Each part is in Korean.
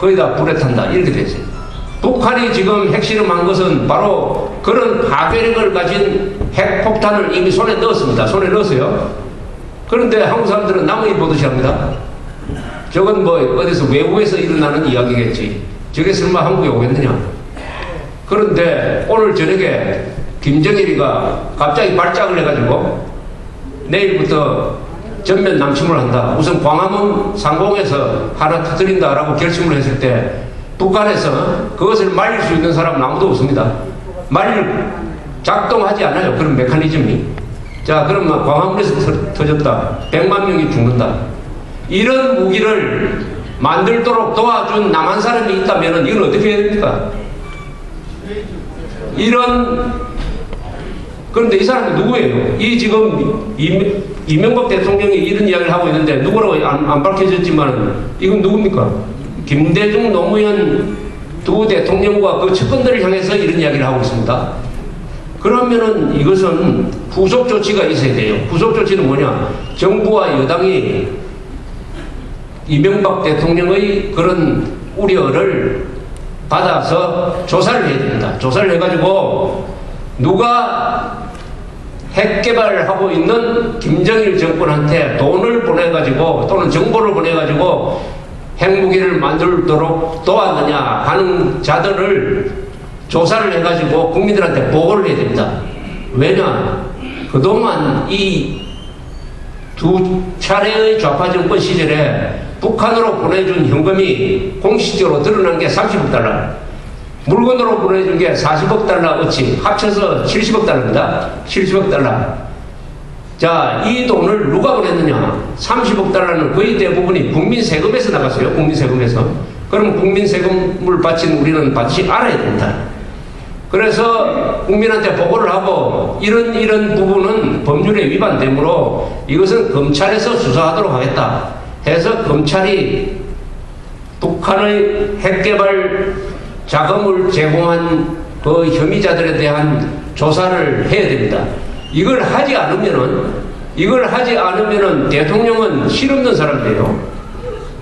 거기다 불에 탄다 이렇게 됐어요. 북한이 지금 핵실험한 것은 바로 그런 파괴력을 가진 핵폭탄을 이미 손에 넣었습니다. 손에 넣었어요. 그런데 한국 사람들은 나무위 보듯이 합니다. 저건 뭐 어디서 외국에서 일어나는 이야기겠지. 저게 설마 한국에 오겠느냐. 그런데 오늘 저녁에 김정일이가 갑자기 발작을 해가지고 내일부터 전면 남침을 한다. 우선 광화문 상공에서 하나 터뜨린다라고 결심을 했을 때 북한에서 그것을 말릴 수 있는 사람은 아무도 없습니다. 작동하지 않아요. 그런 메커니즘이. 자, 그러면 광화문에서 터졌다. 100만 명이 죽는다. 이런 무기를 만들도록 도와준 남한 사람이 있다면 이건 어떻게 해야 됩니까? 그런데 이 사람이 누구예요? 이 지금 이명박 대통령이 이런 이야기를 하고 있는데 누구라고 안 밝혀졌지만 이건 누굽니까? 김대중, 노무현 두 대통령과 그 측근들을 향해서 이런 이야기를 하고 있습니다. 그러면은 이것은 후속 조치가 있어야 돼요. 후속 조치는 뭐냐? 정부와 여당이 이명박 대통령의 그런 우려를 받아서 조사를 해야 됩니다. 조사를 해가지고 누가 핵 개발을 하고 있는 김정일 정권한테 돈을 보내가지고 또는 정보를 보내가지고 핵무기를 만들도록 도왔느냐 하는 자들을 조사를 해가지고 국민들한테 보고를 해야 됩니다. 왜냐? 그동안 이 두 차례의 좌파 정권 시절에 북한으로 보내준 현금이 공식적으로 드러난 게 30억 달러, 물건으로 보내준 게 40억 달러어치, 합쳐서 70억 달러입니다. 70억 달러. 자, 이 돈을 누가 보냈느냐? 30억 달러는 거의 대부분이 국민 세금에서 나갔어요. 국민 세금에서. 그럼 국민 세금을 바친 우리는 반드시 알아야 된다. 그래서 국민한테 보고를 하고 이런 부분은 법률에 위반되므로 이것은 검찰에서 수사하도록 하겠다 해서 검찰이 북한의 핵개발 자금을 제공한 그 혐의자들에 대한 조사를 해야 됩니다. 이걸 하지 않으면은 대통령은 실없는 사람이에요.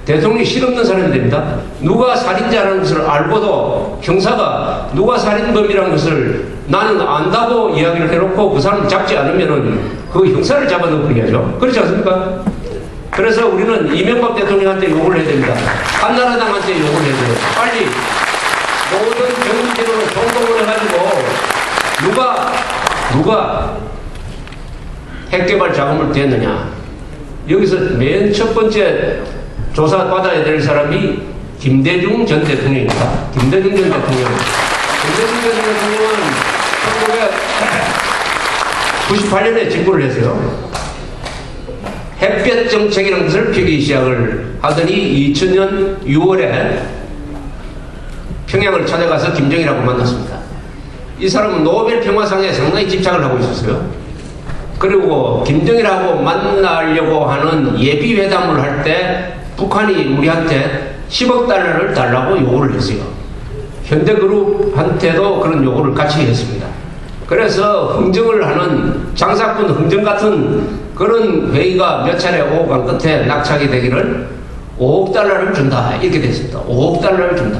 대통령이 실없는 사람이 됩니다. 누가 살인자라는 것을 알고도 형사가 누가 살인범이라는 것을 나는 안다고 이야기를 해놓고 그 사람을 잡지 않으면은 그 형사를 잡아넣어버려야죠. 그렇지 않습니까? 그래서 우리는 이명박 대통령한테 요구를 해야 됩니다. 한나라당한테 요구를 해야 돼요. 빨리 모든 정치인으로 총동을 해가지고 누가 핵개발 자금을 댔느냐. 여기서 맨 첫 번째 조사받아야 될 사람이 김대중 전 대통령입니다. 김대중 전 대통령은 1998년에 집권을 했어요. 햇볕 정책이라는 것을 펴기 시작을 하더니 2000년 6월에 평양을 찾아가서 김정일하고 만났습니다. 이 사람은 노벨 평화상에 상당히 집착을 하고 있었어요. 그리고 김정일하고 만나려고 하는 예비 회담을 할 때 북한이 우리한테 10억 달러를 달라고 요구를 했어요. 현대그룹한테도 그런 요구를 같이 했습니다. 그래서 흥정을 하는 장사꾼 흥정 같은 그런 회의가 몇 차례 오고 간 끝에 낙착이 되기를 5억 달러를 준다 이렇게 됐습니다. 5억 달러를 준다.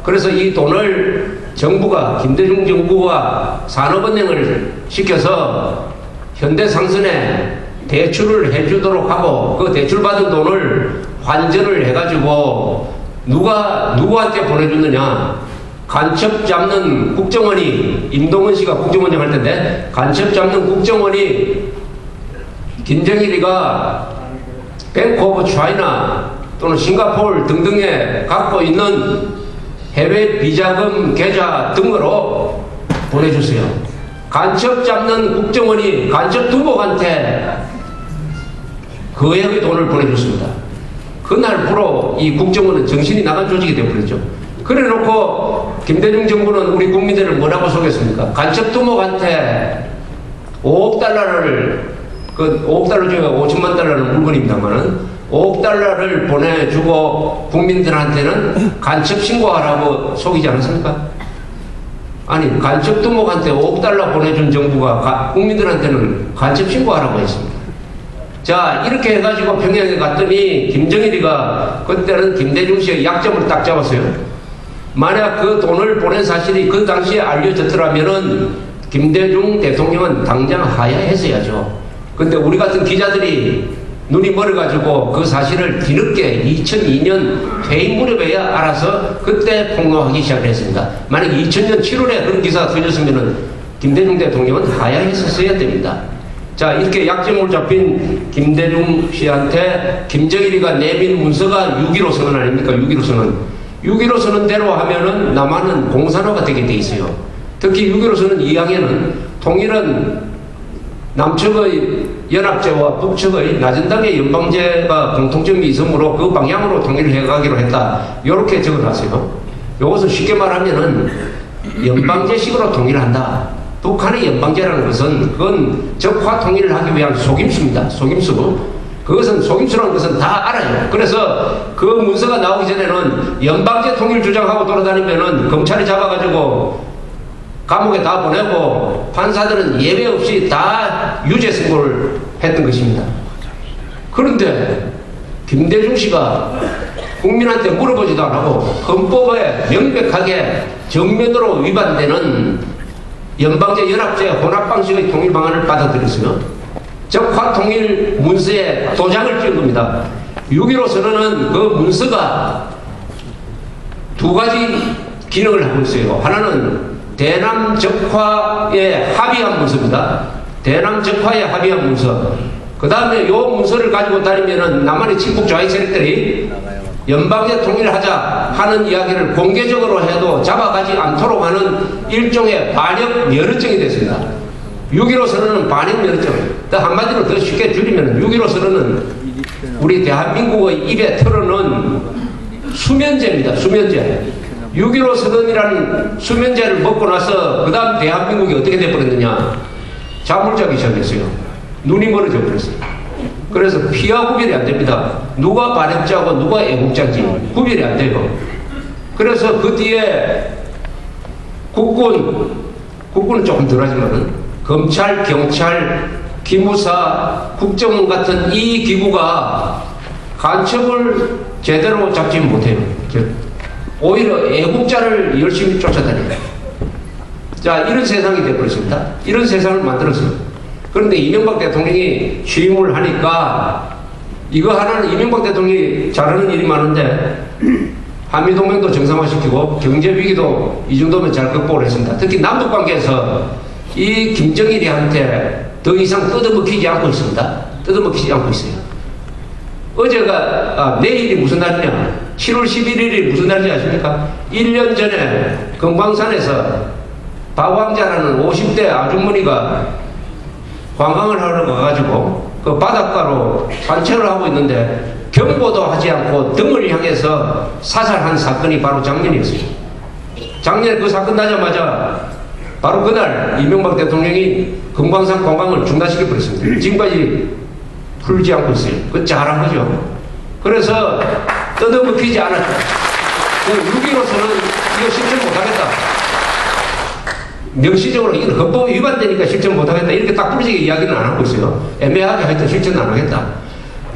그래서 이 돈을 정부가 김대중 정부가 산업은행을 시켜서 현대상선에 대출을 해주도록 하고 그 대출받은 돈을 환전을 해가지고 누구한테 보내줬느냐. 간첩 잡는 국정원이, 임동원 씨가 국정원장 할 텐데 간첩 잡는 국정원이 김정일이가 뱅크 오브 차이나 또는 싱가포르 등등에 갖고 있는 해외 비자금 계좌 등으로 보내주세요. 간첩 잡는 국정원이 간첩 두목한테 그 외의 돈을 보내줬습니다. 그날부로 이 국정원은 정신이 나간 조직이 되어버렸죠. 그래 놓고 김대중 정부는 우리 국민들을 뭐라고 속였습니까? 간첩 두목한테 5억 달러를, 그 5억 달러 중에 5천만 달러는 물건입니다만은 5억 달러를 보내주고 국민들한테는 간첩 신고하라고 속이지 않았습니까? 아니, 간첩 두목한테 5억 달러 보내준 정부가 국민들한테는 간첩 신고하라고 했습니다. 자, 이렇게 해가지고 평양에 갔더니 김정일이가 그때는 김대중 씨의 약점을 딱 잡았어요. 만약 그 돈을 보낸 사실이 그 당시에 알려졌더라면은 김대중 대통령은 당장 하야했어야죠. 근데 우리 같은 기자들이 눈이 멀어가지고 그 사실을 뒤늦게 2002년 퇴임 무렵에야 알아서 그때 폭로하기 시작했습니다. 만약 2000년 7월에 그런 기사가 터졌으면은 김대중 대통령은 하야했었어야 됩니다. 자, 이렇게 약점을 잡힌 김대중 씨한테 김정일이가 내민 문서가 6.15 선언 아닙니까? 6.15 선언. 6.15 선언대로 하면은 남한은 공산화가 되게 돼 있어요. 특히 6.15 선언 2항에는 통일은 남측의 연합제와 북측의 나전당의 연방제가 공통점이 있으므로 그 방향으로 통일을 해가기로 했다. 이렇게 적어놨어요. 이것은 쉽게 말하면은 연방제식으로 통일을 한다. 북한의 연방제라는 것은 그건 적화 통일을 하기 위한 속임수입니다. 속임수. 그것은 속임수라는 것은 다 알아요. 그래서 그 문서가 나오기 전에는 연방제 통일 주장하고 돌아다니면은 검찰이 잡아가지고 감옥에 다 보내고 판사들은 예외 없이 다 유죄 선고를 했던 것입니다. 그런데 김대중 씨가 국민한테 물어보지도 안 하고 헌법에 명백하게 정면으로 위반되는 연방제 연합제 혼합 방식의 통일 방안을 받아들였으며 적화 통일 문서에 도장을 찍은 겁니다. 6.15 선언은 그 문서가 두 가지 기능을 하고 있어요. 하나는 대남 적화에 합의한 문서입니다. 대남 적화에 합의한 문서. 그 다음에 이 문서를 가지고 다니면은 남한의 친북 좌익 세력들이 연방제 통일을 하자 하는 이야기를 공개적으로 해도 잡아가지 않도록 하는 일종의 반역 면허증이 됐습니다. 6.15 선언은 반역 면허증. 한마디로 더 쉽게 줄이면 6.15 선언은 우리 대한민국의 입에 털어놓은 수면제입니다. 수면제. 6.15 선언이라는 수면제를 먹고 나서 그 다음 대한민국이 어떻게 돼버렸느냐. 잠을 자기 시작했어요. 눈이 멀어져 버렸어요. 그래서 피와 구별이 안 됩니다. 누가 반역자고 누가 애국자인지 구별이 안 돼요. 그래서 그 뒤에 국군은 조금 덜하지만은 검찰, 경찰, 기무사, 국정원 같은 이 기구가 간첩을 제대로 잡지 못해요. 오히려 애국자를 열심히 쫓아다녀요. 자, 이런 세상이 되어버렸습니다. 이런 세상을 만들었어요. 그런데 이명박 대통령이 취임을 하니까 이거 하나는 이명박 대통령이 잘하는 일이 많은데 한미동맹도 정상화시키고 경제위기도 이 정도면 잘 극복을 했습니다. 특히 남북관계에서 이 김정일이한테 더 이상 뜯어먹히지 않고 있습니다. 뜯어먹히지 않고 있어요. 내일이 무슨 날이냐? 7월 11일이 무슨 날인지 아십니까? 1년 전에 금광산에서 박왕자라는 50대 아주머니가 관광을 하러 가가지고 그 바닷가로 산책을 하고 있는데 경보도 하지 않고 등을 향해서 사살한 사건이 바로 작년이었어요. 작년에 그 사건 나자마자 바로 그날 이명박 대통령이 금광산 관광을 중단시켜버렸습니다. 지금까지 풀지 않고 있어요. 그거 잘한 거죠. 그래서 뜯어먹히지 않았죠. 6.15선은 이거 실천 못하겠다. 명시적으로 이건 헌법에 위반되니까 실천 못하겠다. 이렇게 딱 부러지게 이야기는 안 하고 있어요. 애매하게 하여튼 실천 안 하겠다.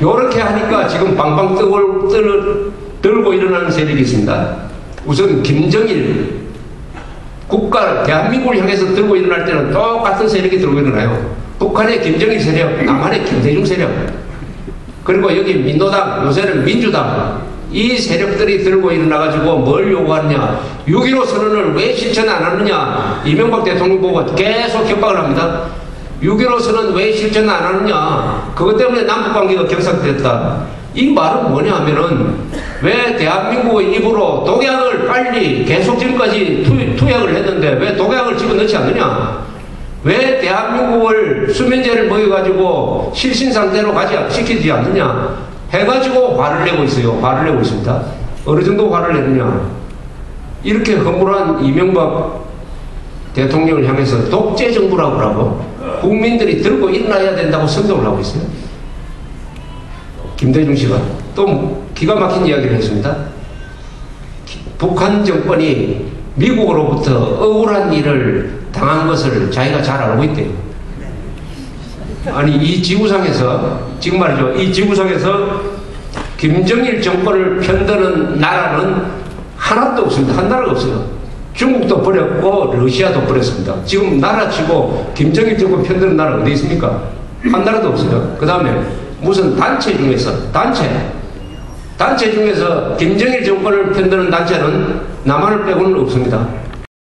요렇게 하니까 지금 방방 들고 일어나는 세력이 있습니다. 우선 김정일 국가 대한민국을 향해서 들고 일어날 때는 똑같은 세력이 들고 일어나요. 북한의 김정일 세력, 남한의 김대중 세력, 그리고 여기 민노당, 요새는 민주당, 이 세력들이 들고 일어나가지고 뭘 요구하느냐. 6.15 선언을 왜 실천 안 하느냐. 이명박 대통령 보고 계속 협박을 합니다. 6.15 선언 왜 실천 안 하느냐. 그것 때문에 남북관계가 경색됐다. 이 말은 뭐냐 하면은 왜 대한민국의 입으로 독약을 빨리 계속 지금까지 투약을 했는데 왜 독약을 집어넣지 않느냐. 왜 대한민국을 수면제를 먹여가지고 실신상태로 시키지 않느냐 해가지고 화를 내고 있어요. 화를 내고 있습니다. 어느 정도 화를 내느냐. 이렇게 허물한 이명박 대통령을 향해서 독재 정부라고 하고 국민들이 들고 일어나야 된다고 선동을 하고 있어요. 김대중 씨가 또 기가 막힌 이야기를 했습니다. 북한 정권이 미국으로부터 억울한 일을 당한 것을 자기가 잘 알고 있대요. 아니 이 지구상에서 지금 말이죠. 이 지구상에서 김정일 정권을 편드는 나라는 하나도 없습니다. 한 나라가 없어요. 중국도 버렸고 러시아도 버렸습니다. 지금 나라치고 김정일 정권 편드는 나라 어디 있습니까? 한 나라도 없어요. 그 다음에 무슨 단체 중에서 단체 중에서 김정일 정권을 편드는 단체는 남한을 빼고는 없습니다.